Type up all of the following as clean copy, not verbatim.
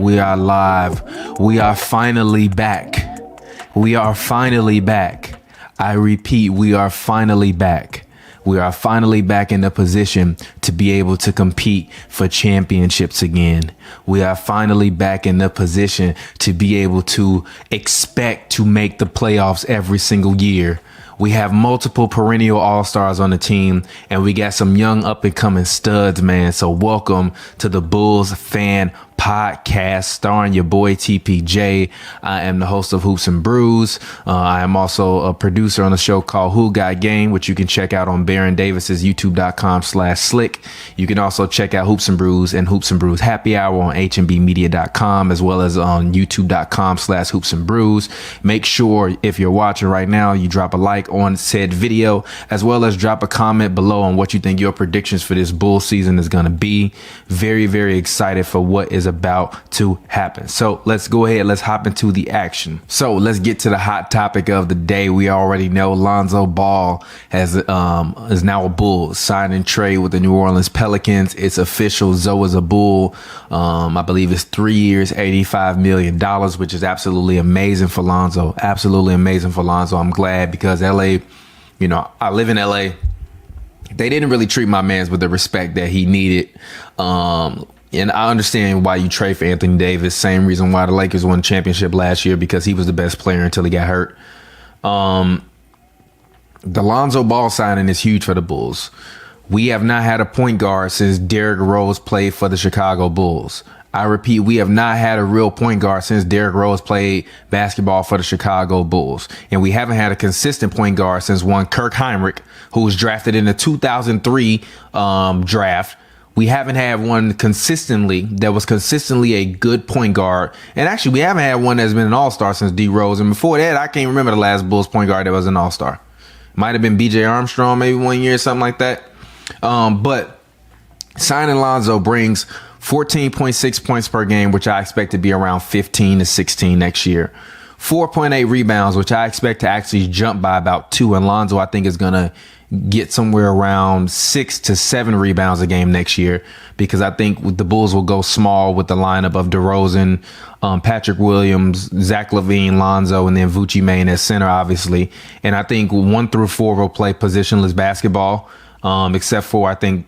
We are live. We are finally back. We are finally back. I repeat, we are finally back. We are finally back in the position to be able to compete for championships again. We are finally back in the position to be able to expect to make the playoffs every single year. We have multiple perennial all-stars on the team, and we got some young up-and-coming studs, man. So welcome to the Bulls Fan Podcast, starring your boy TPJ. I am the host of Hoops and Brews. I am also a producer on a show called Who Got Game, which you can check out on Baron Davis's youtube.com/slick. You can also check out Hoops and Brews and Hoops and Brews Happy Hour on HNBmedia.com, as well as on youtube.com/Hoops and Brews. Make sure if you're watching right now, you drop a like on said video, as well as drop a comment below on what you think your predictions for this Bull season is going to be. Very, very excited for what is about to happen. So let's go ahead. Let's hop into the action. So let's get to the hot topic of the day. We already know Lonzo Ball is now a Bull, signed and trade with the New Orleans Pelicans. It's official. Zoe is a Bull. I believe it's 3 years, $85 million, which is absolutely amazing for Lonzo. Absolutely amazing for Lonzo. I'm glad because LA, I live in LA. They didn't really treat my mans with the respect that he needed. And I understand why you trade for Anthony Davis. Same reason why the Lakers won the championship last year, because he was the best player until he got hurt. The Lonzo Ball signing is huge for the Bulls. We have not had a point guard since Derrick Rose played for the Chicago Bulls. I repeat, we have not had a real point guard since Derrick Rose played basketball for the Chicago Bulls. And we haven't had a consistent point guard since one Kirk Heinrich, who was drafted in the 2003 draft. We haven't had one that was consistently a good point guard. And actually, we haven't had one that's been an all-star since D Rose. And before that, I can't remember the last Bulls point guard that was an all-star. Might have been BJ Armstrong maybe 1 year, something like that. But signing Lonzo brings 14.6 points per game, which I expect to be around 15 to 16 next year. 4.8 rebounds, which I expect to actually jump by about 2. And Lonzo, I think, is going to get somewhere around 6 to 7 rebounds a game next year, because I think the Bulls will go small with the lineup of DeRozan, Patrick Williams, Zach LaVine, Lonzo, and then Vucci Main at center, obviously. And I think 1 through 4 will play positionless basketball, except for I think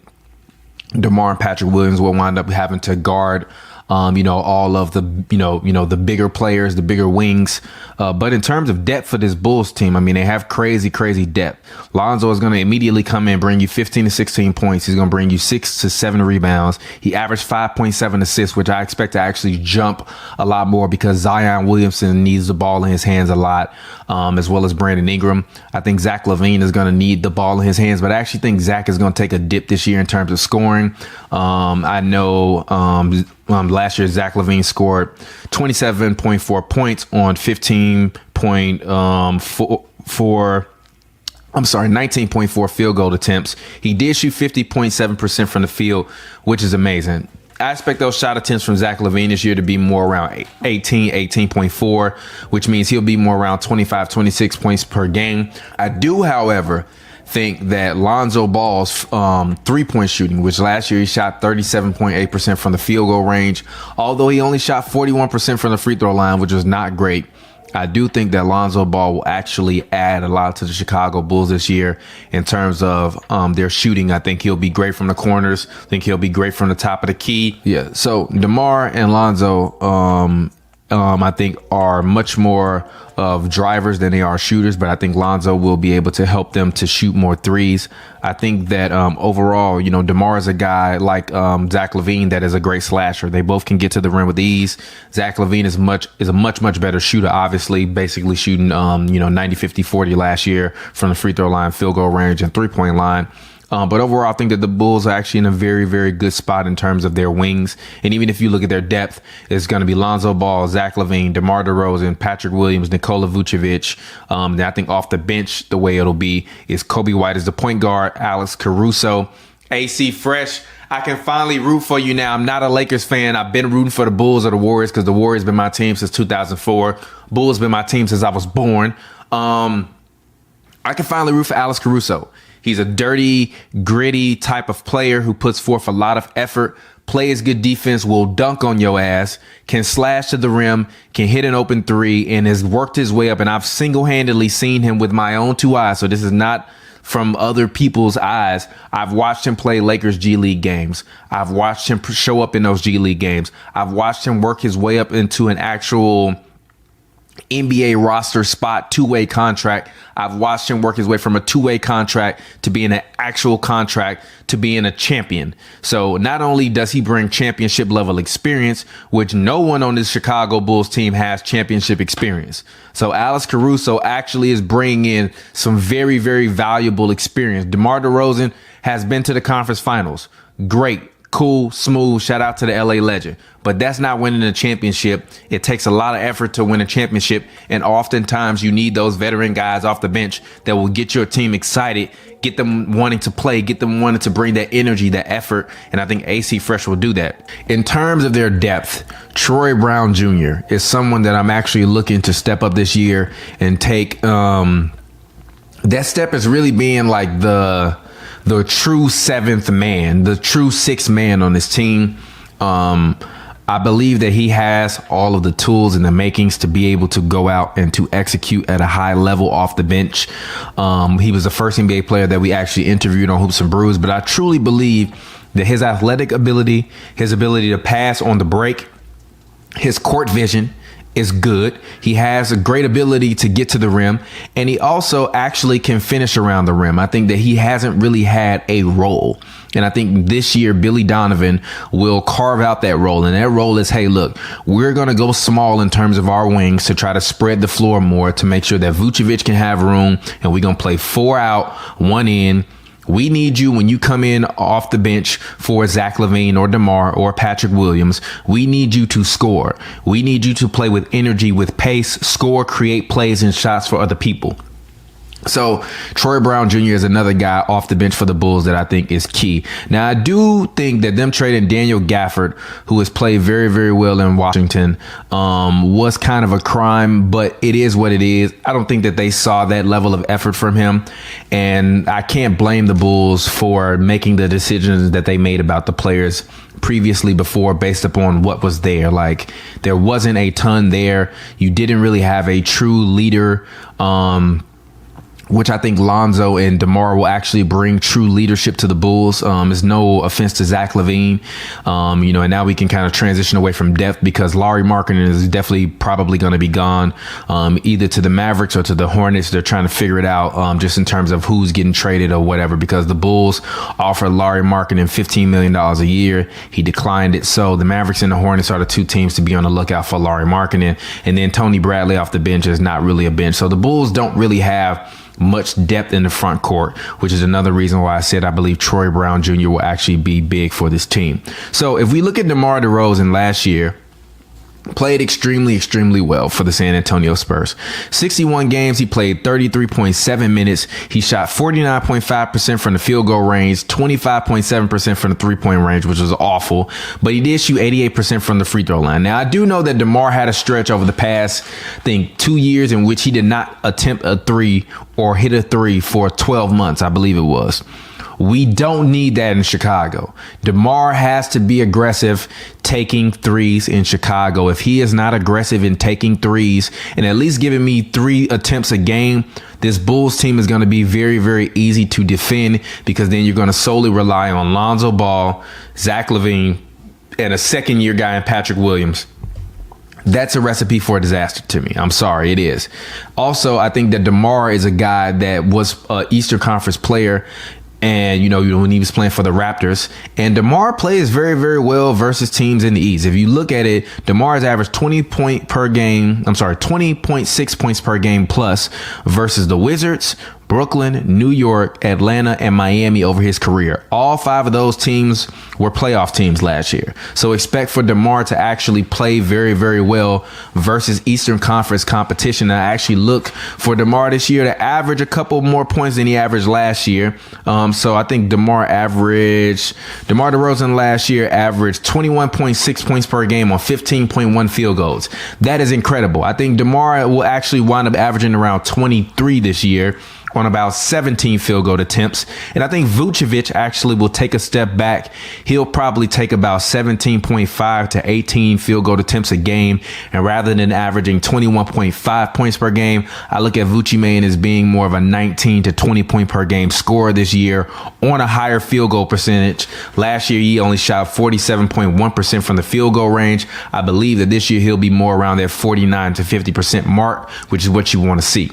DeMar and Patrick Williams will wind up having to guard all of the, the bigger players, the bigger wings. But in terms of depth for this Bulls team, I mean, they have crazy depth. Lonzo is going to immediately come in, bring you 15 to 16 points. He's going to bring you 6 to 7 rebounds. He averaged 5.7 assists, which I expect to actually jump a lot more because Zion Williamson needs the ball in his hands a lot, as well as Brandon Ingram. I think Zach LaVine is going to need the ball in his hands, but I actually think Zach is going to take a dip this year in terms of scoring. I know, last year, Zach LaVine scored 27.4 points on 19.4 field goal attempts. He did shoot 50.7% from the field, which is amazing. I expect those shot attempts from Zach LaVine this year to be more around 18.4, which means he'll be more around 25, 26 points per game. I do, however, think that Lonzo Ball's 3-point shooting, which last year he shot 37.8% from the field goal range, although he only shot 41% from the free throw line, which was not great. I do think that Lonzo Ball will actually add a lot to the Chicago Bulls this year in terms of their shooting. I think he'll be great from the corners. I think he'll be great from the top of the key. Yeah. So DeMar and Lonzo, I think are much more of drivers than they are shooters, but I think Lonzo will be able to help them to shoot more threes. I think that overall, DeMar is a guy like Zach LaVine that is a great slasher. They both can get to the rim with ease. Zach LaVine is a much better shooter, obviously, basically shooting 90, 50, 40 last year from the free throw line, field goal range, and 3-point line. But overall, I think that the Bulls are actually in a very, very good spot in terms of their wings. And even if you look at their depth, it's going to be Lonzo Ball, Zach LaVine, DeMar DeRozan, Patrick Williams, Nikola Vucevic. Then I think off the bench, the way it'll be is Kobe White as the point guard, Alex Caruso, AC Fresh. I can finally root for you now. I'm not a Lakers fan. I've been rooting for the Bulls or the Warriors because the Warriors been my team since 2004. Bulls been my team since I was born. I can finally root for Alex Caruso. He's a dirty, gritty type of player who puts forth a lot of effort, plays good defense, will dunk on your ass, can slash to the rim, can hit an open three, and has worked his way up. And I've single-handedly seen him with my own 2 eyes. So this is not from other people's eyes. I've watched him play Lakers G League games. I've watched him show up in those G League games. I've watched him work his way up into an actual NBA roster spot, 2-way contract. I've watched him work his way from a 2-way contract to being an actual contract to being a champion. So not only does he bring championship level experience, which no one on this Chicago Bulls team has championship experience. So Alex Caruso actually is bringing in some very, very valuable experience. DeMar DeRozan has been to the conference finals. Great. Cool, smooth, shout out to the LA legend. But that's not winning a championship. It takes a lot of effort to win a championship. And oftentimes you need those veteran guys off the bench that will get your team excited, get them wanting to play, get them wanting to bring that energy, that effort. And I think AC Fresh will do that. In terms of their depth, Troy Brown Jr. is someone that I'm actually looking to step up this year and take. That step is really being like the true 7th man, the true 6th man on this team. I believe that he has all of the tools and the makings to be able to go out and to execute at a high level off the bench. He was the first NBA player that we actually interviewed on Hoops and Brews, but I truly believe that his athletic ability, his ability to pass on the break, his court vision is good. He has a great ability to get to the rim, and he also actually can finish around the rim. I think that he hasn't really had a role. And I think this year, Billy Donovan will carve out that role. And that role is, hey, look, we're going to go small in terms of our wings to try to spread the floor more to make sure that Vucevic can have room. And we're going to play 4 out, 1 in. We need you when you come in off the bench for Zach LaVine or DeMar or Patrick Williams. We need you to score. We need you to play with energy, with pace, score, create plays and shots for other people. So Troy Brown Jr. is another guy off the bench for the Bulls that I think is key. Now, I do think that them trading Daniel Gafford, who has played very, very well in Washington, was kind of a crime, but it is what it is. I don't think that they saw that level of effort from him. And I can't blame the Bulls for making the decisions that they made about the players previously before based upon what was there. Like, there wasn't a ton there. You didn't really have a true leader, which I think Lonzo and DeMar will actually bring true leadership to the Bulls. There's no offense to Zach LaVine, and now we can kind of transition away from depth because Lauri Markkanen is definitely probably going to be gone, either to the Mavericks or to the Hornets. They're trying to figure it out just in terms of who's getting traded or whatever, because the Bulls offered Lauri Markkanen $15 million a year. He declined it. So the Mavericks and the Hornets are the two teams to be on the lookout for Lauri Markkanen. And then Tony Bradley off the bench is not really a bench. So the Bulls don't really have much depth in the front court, which is another reason why I said I believe Troy Brown Jr. will actually be big for this team. So if we look at DeMar DeRozan last year, played extremely, extremely well for the San Antonio Spurs. 61 games, he played 33.7 minutes. He shot 49.5% from the field goal range, 25.7% from the three-point range, which was awful. But he did shoot 88% from the free throw line. Now, I do know that DeMar had a stretch over the past, I think, 2 years in which he did not attempt a three or hit a three for 12 months, I believe it was. We don't need that in Chicago. DeMar has to be aggressive taking threes in Chicago. If he is not aggressive in taking threes and at least giving me 3 attempts a game, this Bulls team is going to be very, very easy to defend, because then you're going to solely rely on Lonzo Ball, Zach LaVine, and a second-year guy in Patrick Williams. That's a recipe for a disaster to me. I'm sorry, it is. Also, I think that DeMar is a guy that was an Eastern Conference player, and, when he was playing for the Raptors. And DeMar plays very, very well versus teams in the East. If you look at it, DeMar's averaged 20.6 points per game plus versus the Wizards, Brooklyn, New York, Atlanta, and Miami over his career. All 5 of those teams were playoff teams last year. So expect for DeMar to actually play very, very well versus Eastern Conference competition. I actually look for DeMar this year to average a couple more points than he averaged last year. So I think DeMar DeRozan last year averaged 21.6 points per game on 15.1 field goals. That is incredible. I think DeMar will actually wind up averaging around 23 this year, on about 17 field goal attempts. And I think Vucevic actually will take a step back. He'll probably take about 17.5 to 18 field goal attempts a game. And rather than averaging 21.5 points per game, I look at Vucevic as being more of a 19 to 20 point per game scorer this year on a higher field goal percentage. Last year, he only shot 47.1% from the field goal range. I believe that this year he'll be more around that 49 to 50% mark, which is what you want to see.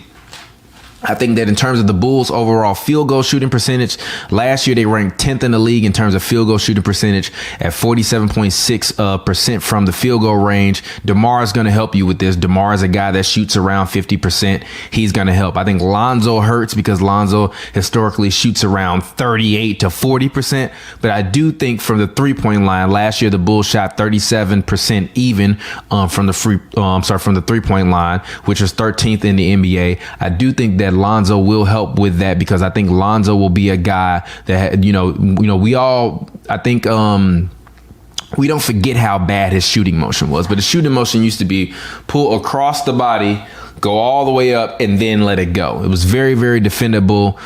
I think that in terms of the Bulls' overall field goal shooting percentage, last year they ranked 10th in the league in terms of field goal shooting percentage at 47.6% from the field goal range. DeMar is going to help you with this. DeMar is a guy that shoots around 50%. He's going to help. I think Lonzo hurts because Lonzo historically shoots around 38 to 40%. But I do think from the 3-point line, last year the Bulls shot 37% even from the 3-point line, which was 13th in the NBA. I do think that Lonzo will help with that because I think Lonzo will be a guy that, we don't forget how bad his shooting motion was, but his shooting motion used to be pull across the body, go all the way up, and then let it go. It was very, very defendable.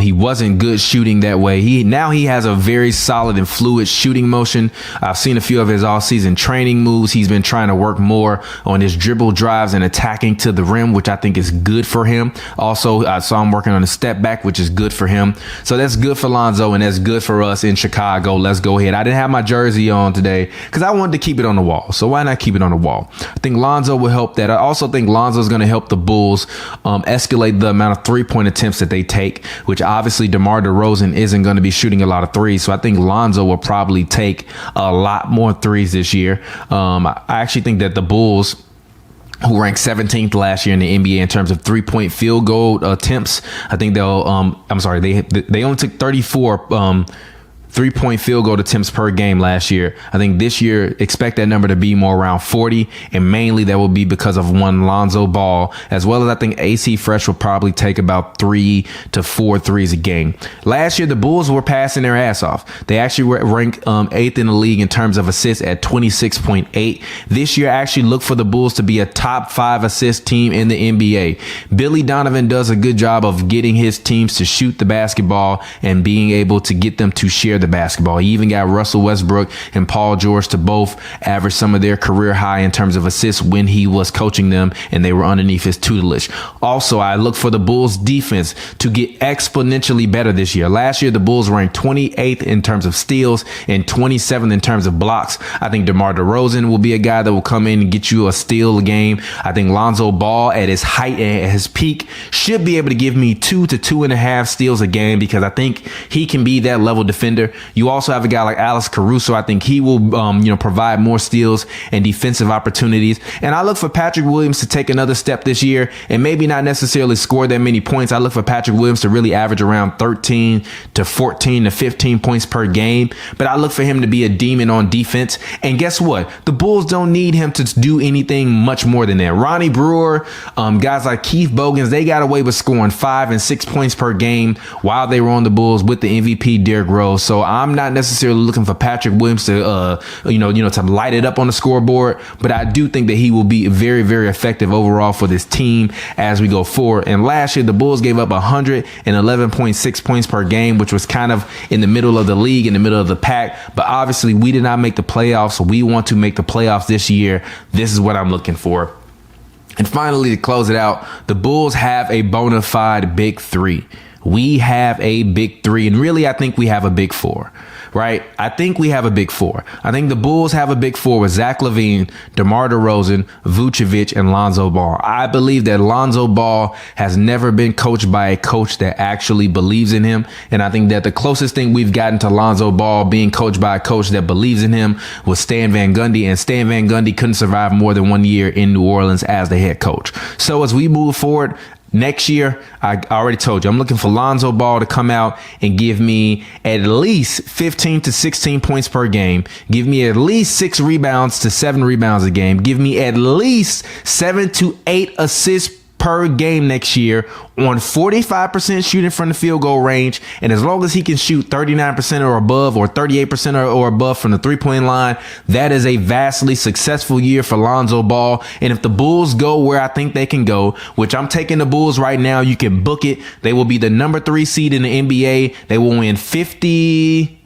He wasn't good shooting that way. He has a very solid and fluid shooting motion. I've seen a few of his all-season training moves. He's been trying to work more on his dribble drives and attacking to the rim, which I think is good for him. Also, I saw him working on a step back, which is good for him. So that's good for Lonzo, and that's good for us in Chicago. Let's go ahead. I didn't have my jersey on today because I wanted to keep it on the wall. So why not keep it on the wall? I think Lonzo will help that. I also think Lonzo is going to help the Bulls escalate the amount of 3-point attempts that they take, which obviously DeMar DeRozan isn't going to be shooting a lot of threes. So I think Lonzo will probably take a lot more threes this year. I actually think that the Bulls, who ranked 17th last year in the NBA in terms of 3-point field goal attempts, I think they only took 34 3-point field goal attempts per game last year. I think this year, expect that number to be more around 40, and mainly that will be because of one Lonzo Ball, as well as I think AC Fresh will probably take about 3 to 4 threes a game. Last year, the Bulls were passing their ass off. They actually ranked 8th in the league in terms of assists at 26.8. This year, I actually look for the Bulls to be a top 5 assist team in the NBA. Billy Donovan does a good job of getting his teams to shoot the basketball and being able to get them to share the basketball. He even got Russell Westbrook and Paul George to both average some of their career high in terms of assists when he was coaching them and they were underneath his tutelage. Also, I look for the Bulls defense to get exponentially better this year. Last year, the Bulls ranked 28th in terms of steals and 27th in terms of blocks. I think DeMar DeRozan will be a guy that will come in and get you a steal a game. I think Lonzo Ball at his height and at his peak should be able to give me 2 to 2.5 steals a game because I think he can be that level defender. You also have a guy like Alex Caruso. I think he will, provide more steals and defensive opportunities. And I look for Patrick Williams to take another step this year and maybe not necessarily score that many points. I look for Patrick Williams to really average around 13 to 14 to 15 points per game. But I look for him to be a demon on defense. And guess what? The Bulls don't need him to do anything much more than that. Ronnie Brewer, guys like Keith Bogans, they got away with scoring 5 and 6 points per game while they were on the Bulls with the MVP Derrick Rose. So I'm not necessarily looking for Patrick Williams to, to light it up on the scoreboard, but I do think that he will be very, very effective overall for this team as we go forward. And last year, the Bulls gave up 111.6 points per game, which was kind of in the middle of the league, in the middle of the pack. But obviously, we did not make the playoffs, so we want to make the playoffs this year. This is what I'm looking for. And finally, to close it out, the Bulls have a bona fide big three. We have a big three, and really, I think we have a big four, right? I think we have a big four. I think the Bulls have a big four with Zach LaVine, DeMar DeRozan, Vucevic, and Lonzo Ball. I believe that Lonzo Ball has never been coached by a coach that actually believes in him, and I think that the closest thing we've gotten to Lonzo Ball being coached by a coach that believes in him was Stan Van Gundy, and Stan Van Gundy couldn't survive more than 1 year in New Orleans as the head coach. So as we move forward, next year, I already told you, I'm looking for Lonzo Ball to come out and give me at least 15 to 16 points per game. Give me at least 6 rebounds to 7 rebounds a game. Give me at least 7 to 8 assists per game next year on 45% shooting from the field goal range. And as long as he can shoot 39% or above, or 38% or above from the 3-point line, that is a vastly successful year for Lonzo Ball. And if the Bulls go where I think they can go, which I'm taking the Bulls right now, you can book it. They will be the number 3 seed in the NBA. They will win 50.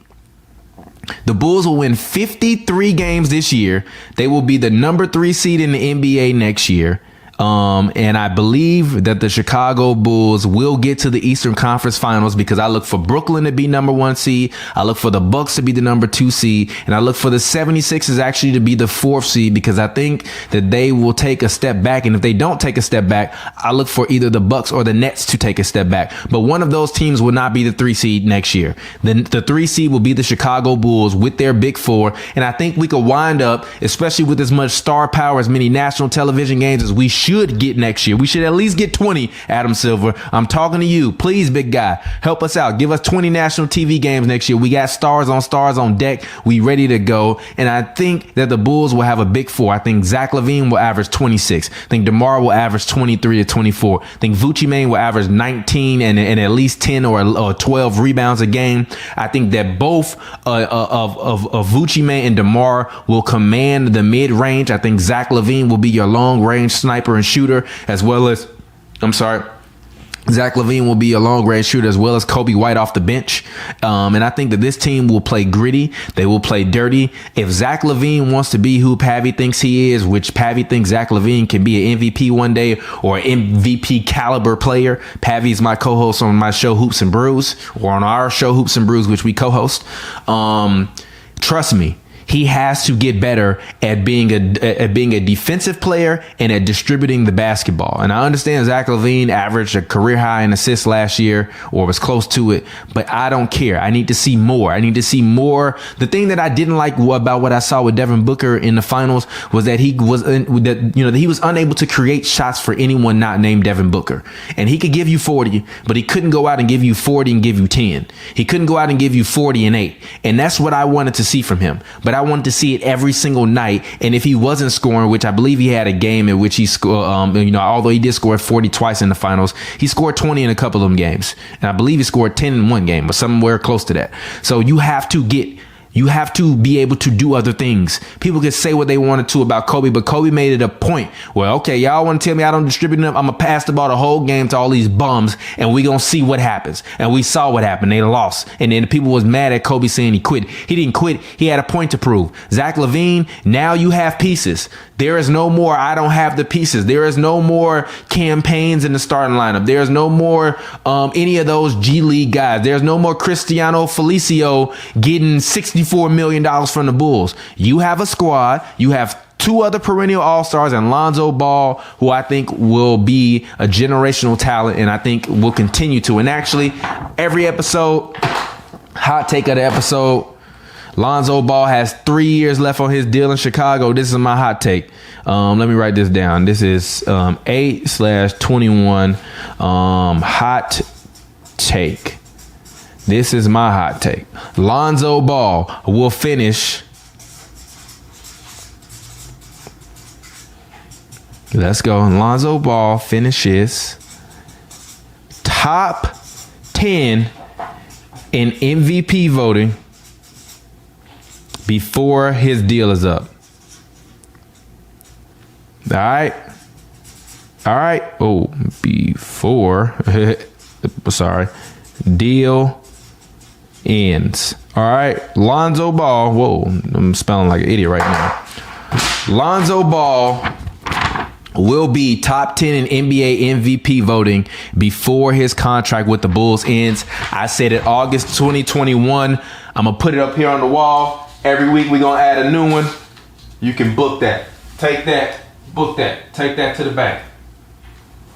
The Bulls will win 53 games this year. They will be the number 3 seed in the NBA next year. And I believe that the Chicago Bulls will get to the Eastern Conference Finals, because I look for Brooklyn to be number 1 seed. I look for the Bucks to be the number 2 seed. And I look for the 76ers actually to be the 4th seed, because I think that they will take a step back. And if they don't take a step back, I look for either the Bucks or the Nets to take a step back. But one of those teams will not be the 3 seed next year. Then the 3 seed will be the Chicago Bulls with their big 4. And I think we could wind up, especially with as much star power, as many national television games as we should get next year. We should at least get 20, Adam Silver. I'm talking to you. Please, big guy, help us out. Give us 20 national TV games next year. We got stars on deck. We ready to go. And I think that the Bulls will have a big 4. I think Zach LaVine will average 26. I think DeMar will average 23 to 24. I think Vucci Mane will average 19 and at least 10 or 12 rebounds a game. I think that both of Vucci Mane and DeMar will command the mid-range. I think Zach LaVine will be your long-range sniper and shooter, as well as, Zach LaVine will be a long-range shooter, as well as Kobe White off the bench. And I think that this team will play gritty. They will play dirty. If Zach LaVine wants to be who Pavi thinks he is, which Pavi thinks Zach LaVine can be an MVP one day, or an MVP caliber player. Pavi is my co-host on my show Hoops and Brews, or on our show Hoops and Brews, which we co-host. Trust me, he has to get better at being a defensive player and at distributing the basketball. And I understand Zach LaVine averaged a career high in assists last year, or was close to it, but I don't care. I need to see more. The thing that I didn't like about what I saw with Devin Booker in the finals was that he was unable to create shots for anyone not named Devin Booker. And he could give you 40, but he couldn't go out and give you 40 and give you 10. He couldn't go out and give you 40 and 8. And that's what I wanted to see from him. But I wanted to see it every single night. And if he wasn't scoring, which I believe he had a game in which he scored, although he did score 40 twice in the finals, he scored 20 in a couple of them games. And I believe he scored 10 in one game, or somewhere close to that. So you have to be able to do other things. People can say what they wanted to about Kobe, but Kobe made it a point. Well, okay, y'all want to tell me I don't distribute enough? I'm going to pass the ball the whole game to all these bums, and we going to see what happens. And we saw what happened. They lost. And then people was mad at Kobe saying he quit. He didn't quit. He had a point to prove. Zach LaVine, now you have pieces. There is no more I don't have the pieces. There is no more campaigns in the starting lineup. There's no more any of those G League guys. There's no more Cristiano Felicio getting $64 million from the Bulls. You have a squad. You have 2 other perennial all-stars and Lonzo Ball, who I think will be a generational talent, and I think will continue to. And actually, every episode, hot take of the episode, Lonzo Ball has 3 years left on his deal in Chicago. This is my hot take. Let me write this down. This is 8/21 hot take. This is my hot take. Lonzo Ball will finish. Let's go. Lonzo Ball finishes top 10 in MVP voting before his deal is up. All right. Oh, before. Sorry. Deal ends. All right. Lonzo Ball. Whoa, I'm spelling like an idiot right now. Lonzo Ball will be top 10 in NBA MVP voting before his contract with the Bulls ends. I said it August 2021. I'm going to put it up here on the wall. Every week we're going to add a new one. You can book that. Take that. Book that. Take that to the bank.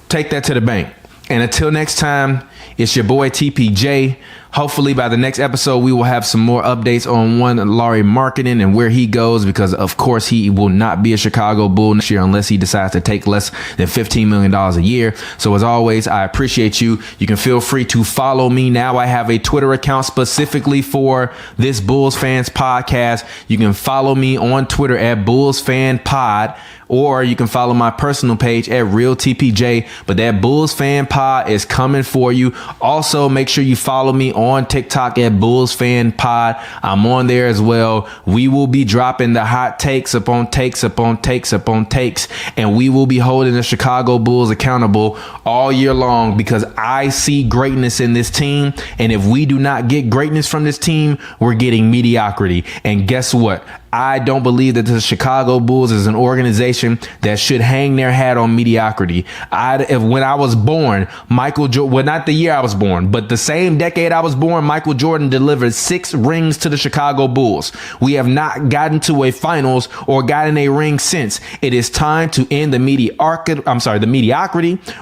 Take that to the bank. And until next time, it's your boy TPJ. Hopefully by the next episode, we will have some more updates on Lauri Markkanen and where he goes, because of course he will not be a Chicago Bull next year unless he decides to take less than $15 million a year. So as always, I appreciate you. You can feel free to follow me. Now I have a Twitter account specifically for this Bulls Fans podcast. You can follow me on Twitter at Bulls Fan Pod, or you can follow my personal page at Real TPJ. But that Bulls Fan Pod is coming for you. Also, make sure you follow me on TikTok at Bulls Fan Pod. I'm on there as well. We will be dropping the hot takes upon takes upon takes upon takes, and we will be holding the Chicago Bulls accountable all year long, because I see greatness in this team. And if we do not get greatness from this team, we're getting mediocrity. And guess what? I don't believe that the Chicago Bulls is an organization that should hang their hat on mediocrity. When I was born, Michael Jordan, well, not the year I was born, but the same decade I was born, Michael Jordan delivered 6 rings to the Chicago Bulls. We have not gotten to a finals or gotten a ring since. It is time to end the mediocrity.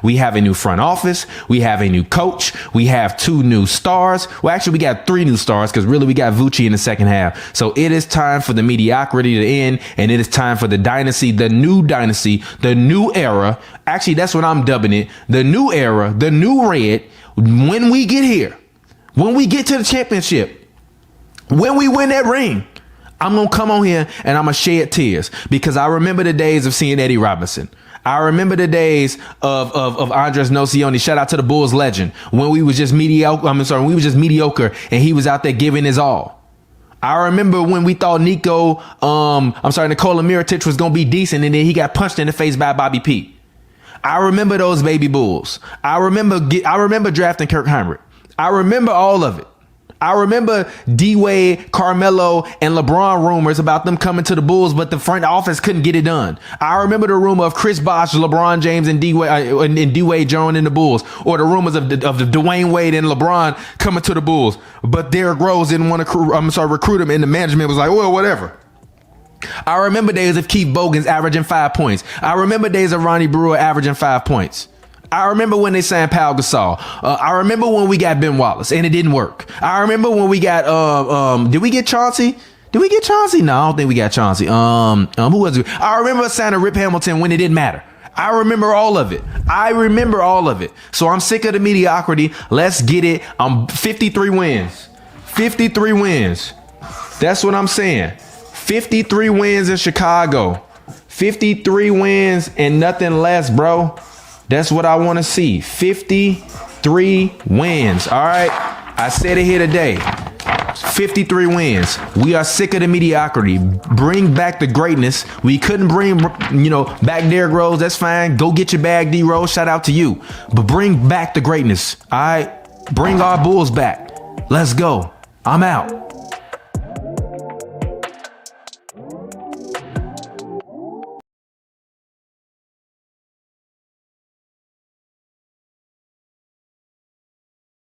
We have a new front office. We have a new coach. We have 2 new stars. Well, actually, we got 3 new stars, because really we got Vucci in the second half. So it is time for the mediocrity to end, and it is time for the dynasty, the new era. Actually, that's what I'm dubbing it. The new era, the new red. When we get here, when we get to the championship, when we win that ring, I'm going to come on here and I'm going to shed tears, because I remember the days of seeing Eddie Robinson. I remember the days of Andres Nocioni. Shout out to the Bulls legend. When we was just mediocre. We was just mediocre and he was out there giving his all. I remember when we thought Nikola Mirotic was going to be decent, and then he got punched in the face by Bobby P. I remember those baby Bulls. I remember drafting Kirk Hinrich. I remember all of it. I remember D-Wade, Carmelo, and LeBron rumors about them coming to the Bulls, but the front office couldn't get it done. I remember the rumor of Chris Bosh, LeBron James, and D-Wade joining the Bulls, or the rumors of the Dwayne Wade and LeBron coming to the Bulls. But Derrick Rose didn't want to recruit him, and the management was like, well, whatever. I remember days of Keith Bogans averaging 5 points. I remember days of Ronnie Brewer averaging 5 points. I remember when they signed Pau Gasol. I remember when we got Ben Wallace and it didn't work. I remember when we got did we get Chauncey? Did we get Chauncey? No, I don't think we got Chauncey. Who was it? I remember signing Rip Hamilton when it didn't matter. I remember all of it. So I'm sick of the mediocrity. Let's get it. I'm 53 wins. 53 wins. That's what I'm saying. 53 wins in Chicago. 53 wins and nothing less, bro. That's what I want to see. 53 wins. All right. I said it here today. 53 wins. We are sick of the mediocrity. Bring back the greatness. We couldn't bring, back Derrick Rose. That's fine. Go get your bag, D Rose. Shout out to you. But bring back the greatness. All right. Bring our Bulls back. Let's go. I'm out.